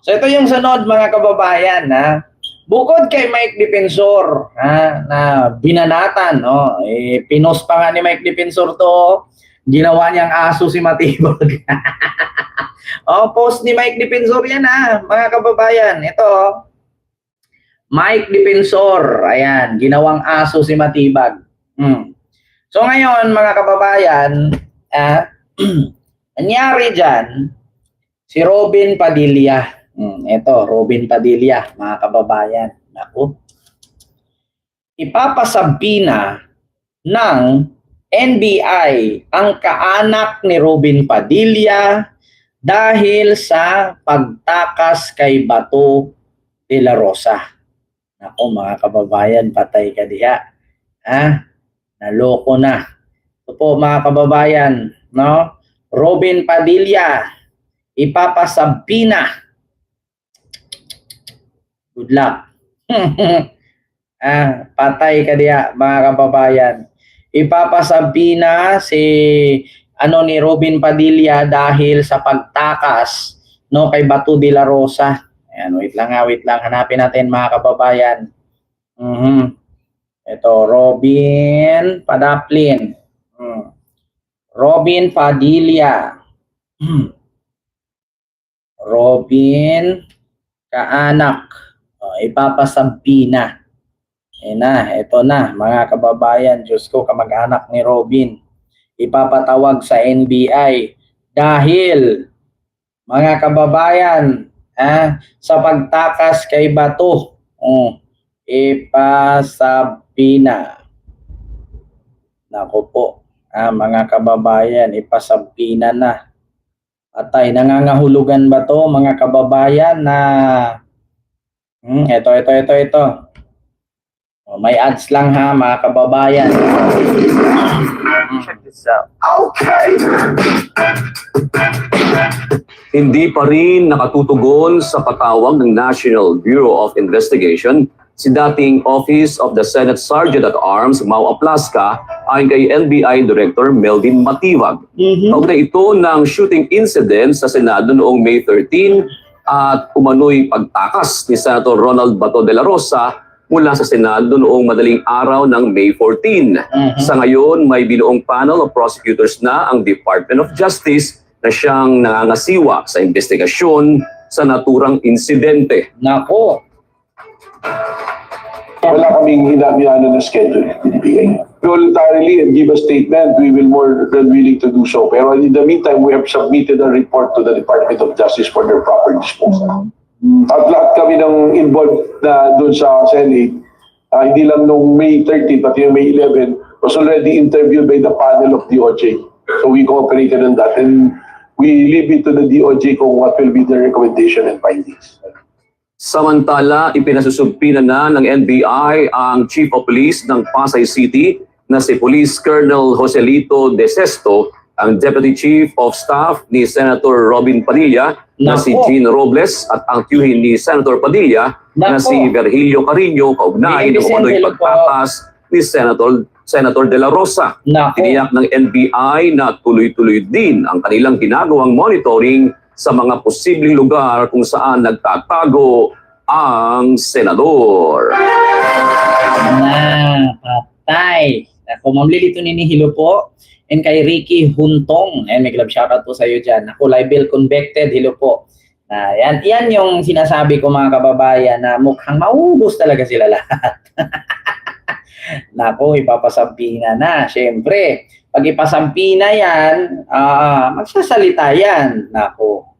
So ito yung sunod mga kababayan, ha. Bukod kay Mike Defensor, ha, na binanatan, no, pinost pa nga ni Mike Defensor to, ginawa niyang aso si Matibag. Post ni Mike Defensor yan, ha, mga kababayan. Ito, Mike Defensor, ayan, ginawang aso si Matibag. So ngayon, mga kababayan, nangyari dyan, si Robin Padilla. Ito, Robin Padilla, mga kababayan. Naku. Ipapasabina ng NBI ang kaanak ni Robin Padilla dahil sa pagtakas kay Bato de la Rosa. Naku, mga kababayan, patay ka diha. Naloko na. Ito po, mga kababayan, no? Robin Padilla, ipapasabina. Good luck. Patay ka diya, mga kababayan. Ipapasabina si ni Robin Padilla dahil sa pagtakas kay Bato de la Rosa. Ayan, wait lang. Hanapin natin, mga kababayan. Ito, Robin Padaplin. Robin Padilla. Robin kaanak. Ipapasabina. Ito na, mga kababayan. Diyos ko, kamag-anak ni Robin. Ipapatawag sa NBI dahil, mga kababayan, sa pagtakas kay Bato. Ipasabina. Naku po, mga kababayan, ipasabina na. Patay, nangangahulugan ba to, mga kababayan, na ito. May ads lang, ha, mga kababayan. Check this out. Okay. Hindi pa rin nakatutugon sa patawag ng National Bureau of Investigation si dating Office of the Senate Sergeant at Arms, Mau Aplaska, ayon kay NBI Director Melvin Matibag. Kaugnay ito ng shooting incident sa Senado noong May 13 at umano'y pagtakas ni Senator Ronald Bato de la Rosa mula sa Senado noong madaling araw ng May 14. Sa ngayon, may binuong panel of prosecutors na ang Department of Justice na siyang nangangasiwa sa investigasyon sa naturang insidente. Nako. Wala kaming hinamiano na schedule binibigay. Voluntarily and give a statement, we will more than willing to do so. Pero in the meantime, we have submitted a report to the Department of Justice for their proper disposal. At lahat kami ng involved na doon sa Senate, hindi lang nung May 13, pati yung May 11, was already interviewed by the panel of DOJ. So we cooperated on that and we leave it to the DOJ kung what will be the recommendation and findings. Samantala, ipinasusumpina na ng NBI ang Chief of Police ng Pasay City na si Police Colonel Joselito De Sesto, ang Deputy Chief of Staff ni Senator Robin Padilla na si Jean Robles at ang tiyuhin ni Senator Padilla na si Virgilio Carino kaugnay ng umano'y pagtakas ni Senator De La Rosa. Tiniyak ng NBI na tuloy-tuloy din ang kanilang ginagawang monitoring sa mga posibleng lugar kung saan nagtatago ang senador. Patay. Ako, mamlilito ni Hilo po. And kay Ricky Huntong. May club shoutout po sa iyo dyan. Ako, libel convicted. Hilo po. Yan yung sinasabi ko, mga kababayan, na mukhang maubos talaga sila lahat. Nako, ipapasampina na. Siyempre, pag ipasampina yan, magsasalita yan. Nako.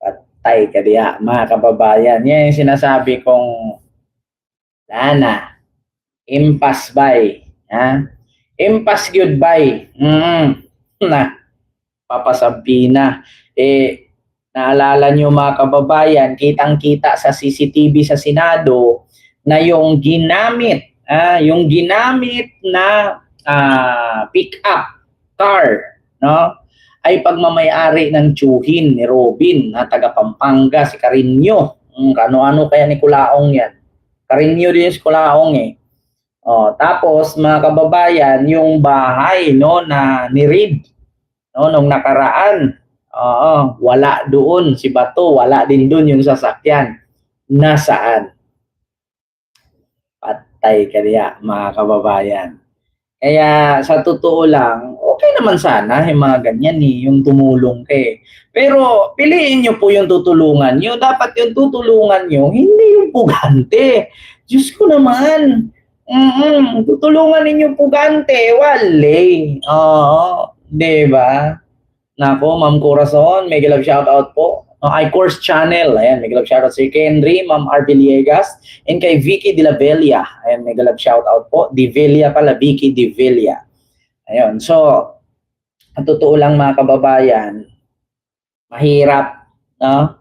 Patay ka diya, mga kababayan. Yan yung sinasabi kong lana. Impas by. Impas goodbye. Papasampina. Naalala nyo, mga kababayan, kitang-kita sa CCTV sa Senado na yung ginamit na pick-up car, no, ay pagmamayari ng tiyuhin ni Robin na taga Pampanga, si Carino. Ano-ano kaya ni Culaong yan? Carino din si Culaong eh. Tapos mga kababayan, yung bahay, no, na ni Reed, no, nung nakaraan, Oo, wala doon si Bato, wala din doon yung sasakyan. Nasaan? Patay ka diya, mga kababayan. Kaya sa totoo lang, okay naman sana yung mga ganyan yung tumulong ka eh. Pero piliin nyo po yung tutulungan nyo. Dapat yung tutulungan nyo, hindi yung pugante. Diyos ko naman. Tutulungan ninyo pugante. Wale. Oo. Diba? Nako, Ma'am Corazon, may love shoutout po. iCourse Channel, ayan, may love shoutout si Henry, Ma'am R. Villegas, and kay Vicky de la Villa, ayan, may love shoutout po. Di Villa pala, Vicky de Villa. Ayun, so, ang totoo lang mga kababayan, mahirap, no?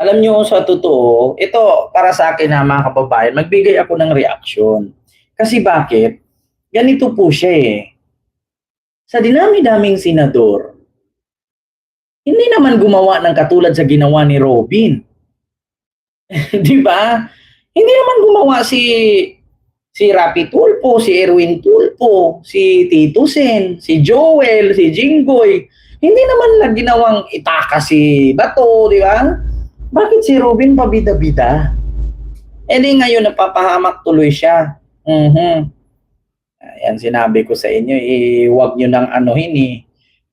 Alam nyo sa totoo, ito para sa akin na mga kababayan, magbigay ako ng reaksyon. Kasi bakit? Ganito po siya eh. Sa dinami-daming senador, hindi naman gumawa ng katulad sa ginawa ni Robin. Di ba? Hindi naman gumawa si Rapi Tulfo, si Erwin Tulfo, si Tito Sen, si Joel, si Jinggoy. Hindi naman na ginawang itaka si Bato, di ba? Bakit si Robin pabida-bida? Eh di ngayon napapahamak tuloy siya. Ayan, sinabi ko sa inyo, huwag nyo nang anuhin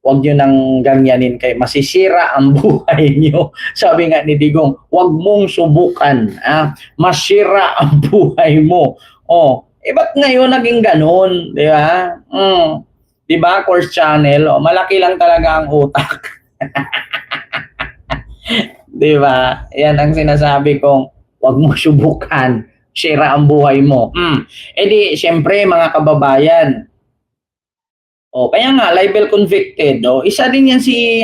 huwag nyo nang ganyanin kay masisira ang buhay nyo. Sabi nga ni Digong, huwag mong subukan. Masira ang buhay mo. Ba't ngayon naging ganun? Di ba? Di ba, Course Channel? Malaki lang talaga ang utak. Di ba? Yan ang sinasabi kong, huwag mong subukan. Sira ang buhay mo. Di, syempre, mga kababayan, kaya nga, libel convicted, isa din yan si,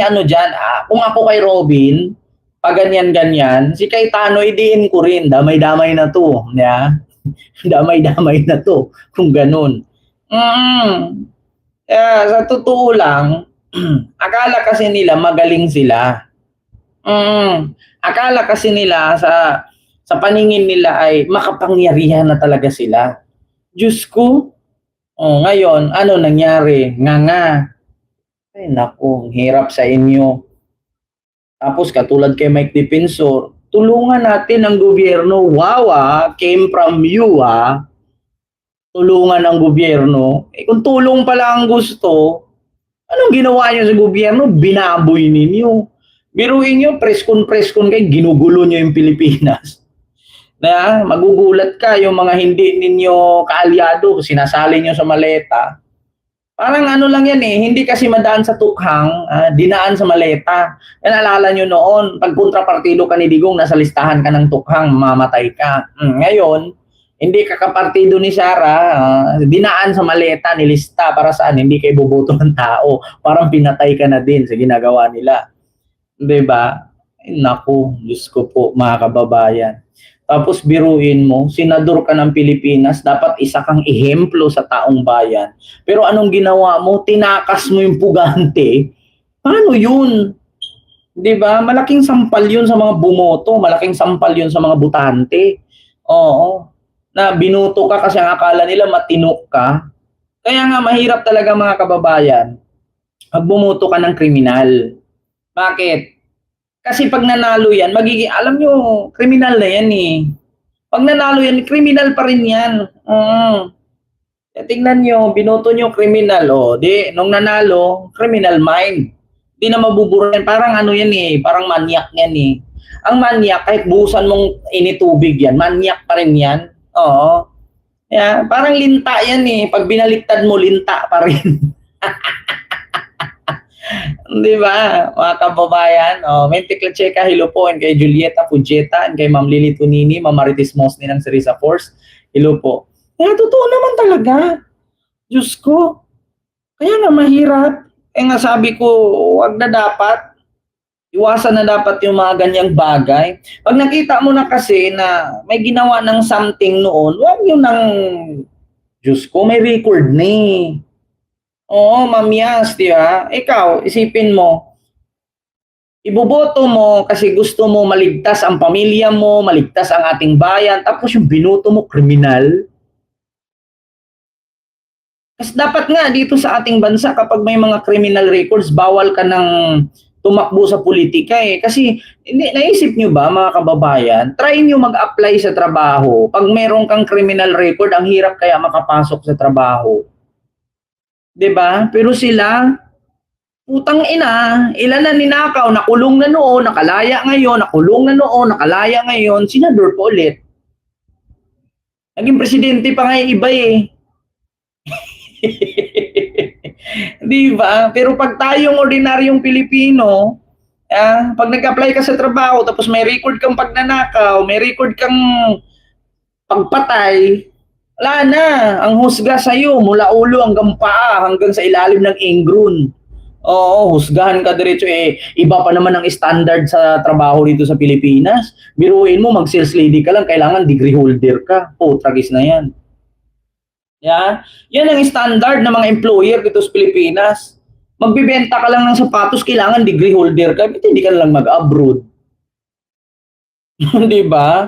kung ako kay Robin, pag ganyan-ganyan, si Cayetano, idiin ko rin, damay-damay na to, damay-damay na to, kung ganun. Sa totoo lang, akala kasi nila magaling sila. Akala kasi nila, sa paningin nila ay makapangyarihan na talaga sila. Diyos ko, ngayon, ano nangyari? Nga. Ay, naku, hirap sa inyo. Tapos, katulad kay Mike Defensor, tulungan natin ang gobyerno. Wow, came from you, Tulungan ang gobyerno. Kung tulong pala ang gusto, anong ginawa niyo sa gobyerno? Binaboy ninyo. Biruin niyo, preskon kayo, ginugulo niyo yung Pilipinas. Na magugulat ka yung mga hindi ninyo kaalyado, sinasali nyo sa maleta. Parang lang yan hindi kasi madaan sa tukhang, dinaan sa maleta. Yan alala nyo noon, pag kontrapartido ka ni Digong, nasa listahan ka ng tukhang, mamatay ka. Ngayon, hindi ka kapartido ni Sara, dinaan sa maleta, nilista para saan, hindi kayo boboto ng tao. Parang pinatay ka na din sa ginagawa nila. Diba? Naku, Diyos ko po, mga kababayan. Tapos biruin mo, senador ka ng Pilipinas, dapat isa kang ehemplo sa taong bayan. Pero anong ginawa mo? Tinakas mo yung pugante. Paano yun? Diba? Malaking sampal yun sa mga bumoto, malaking sampal yun sa mga butante. Oo. Na binuto ka kasi ang akala nila matinok ka. Kaya nga mahirap talaga mga kababayan, pag bumoto ka ng kriminal. Bakit? Kasi pag nanalo yan, magiging, alam nyo, kriminal na yan Pag nanalo yan, kriminal pa rin yan. Tingnan nyo, binoto nyo kriminal. Nung nanalo, criminal mind. Di na mabubura yan. Parang yan parang manyak yan Ang manyak, kahit buhusan mong initubig yan, manyak pa rin yan. Parang linta yan Pag binaliktad mo, linta pa rin. Di ba, mga kababayan? Mente Clacheca, hello po, and kay Julieta Pujeta, and kay Ma'am Lily Tunini, Ma'am Marites Mosni ng Cerisa Force, hello po. Kaya totoo naman talaga. Diyos ko. Kaya nga mahirap. Nga sabi ko, wag na dapat. Iwasan na dapat yung mga ganyang bagay. Pag nakita mo na kasi na may ginawa ng something noon, wag yun ng, Diyos ko, may record mamiyas, di ba? Ikaw, isipin mo, iboboto mo kasi gusto mo maligtas ang pamilya mo, maligtas ang ating bayan, tapos yung binoto mo, kriminal. Kasi dapat nga dito sa ating bansa, kapag may mga criminal records, bawal ka ng tumakbo sa politika eh. Kasi naisip nyo ba mga kababayan, try nyo mag-apply sa trabaho. Pag meron kang criminal record, ang hirap kaya makapasok sa trabaho. 'Di ba? Pero sila, putang ina, ilan na ninakaw, nakulong na noon, nakalaya ngayon, nakulong na noon, nakalaya ngayon, senador pa ulit. Naging presidente pa nga yung iba eh. Di ba? Pero pag tayong ordinaryong Pilipino, pag nag-apply ka sa trabaho, tapos may record kang pagnanakaw, may record kang pagpatay, wala na. Ang husga sa'yo, mula ulo hanggang paa, hanggang sa ilalim ng ingroon. Oo, husgahan ka diretso eh. Iba pa naman ang standard sa trabaho dito sa Pilipinas. Biruin mo, mag-sales lady ka lang, kailangan degree holder ka. Tragis na yan. Yeah? Yan ang standard ng mga employer dito sa Pilipinas. Magbibenta ka lang ng sapatos, kailangan degree holder ka. Ba't hindi ka lang mag-abroad? Di ba?